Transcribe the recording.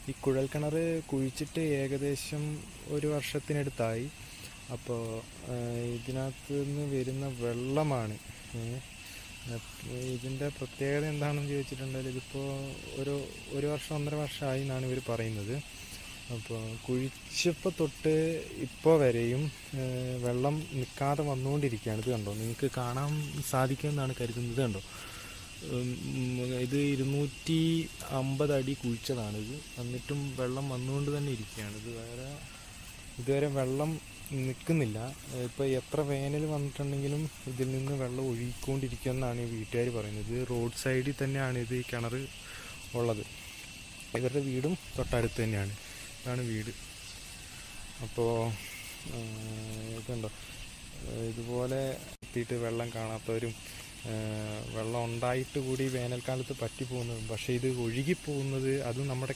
ഈ കുഴൽക്കിണർ കുഴിച്ചിട്ട് ഏകദേശം ഒരു വർഷത്തിനടുത്തായി. അപ്പോൾ ഇതിനകത്ത് നിന്ന് വരുന്ന വെള്ളമാണ് ഇതിൻ്റെ പ്രത്യേകത എന്താണെന്ന് ചോദിച്ചിട്ടുണ്ടെങ്കിൽ ഇതിപ്പോൾ ഒരു വർഷം 1.5 വർഷമായി എന്നാണ് ഇവർ പറയുന്നത്. അപ്പോൾ കുഴിച്ചപ്പോൾ തൊട്ട് ഇപ്പോൾ വരെയും വെള്ളം നിൽക്കാതെ വന്നുകൊണ്ടിരിക്കുകയാണ്. ഇത് കണ്ടോ, നിങ്ങൾക്ക് കാണാൻ സാധിക്കുമെന്നാണ് കരുതുന്നത്. കണ്ടോ, ഇത് 250 അടി കുഴിച്ചതാണിത്, എന്നിട്ടും വെള്ളം വന്നുകൊണ്ട് തന്നെ ഇരിക്കുകയാണ്. ഇതുവരെ വെള്ളം നിൽക്കുന്നില്ല. ഇപ്പോൾ എത്ര വേനൽ വന്നിട്ടുണ്ടെങ്കിലും ഇതിൽ നിന്ന് വെള്ളം ഒഴുകിക്കൊണ്ടിരിക്കുമെന്നാണ് ഈ വീട്ടുകാർ പറയുന്നത്. റോഡ് സൈഡിൽ തന്നെയാണ് ഇത് ഈ കിണർ ഉള്ളത്. ഇവരുടെ വീടും തൊട്ടടുത്ത് തന്നെയാണ്. ഇതാണ് വീട്. അപ്പോൾ ഇതുണ്ടോ, ഇതുപോലെ എത്തിയിട്ട് വെള്ളം കാണാത്തവരും വെള്ളം ഉണ്ടായിട്ട് കൂടി വേനൽക്കാലത്ത് പറ്റിപ്പോകുന്നതും, പക്ഷേ ഇത് ഒഴുകിപ്പോകുന്നത് അത് നമ്മുടെ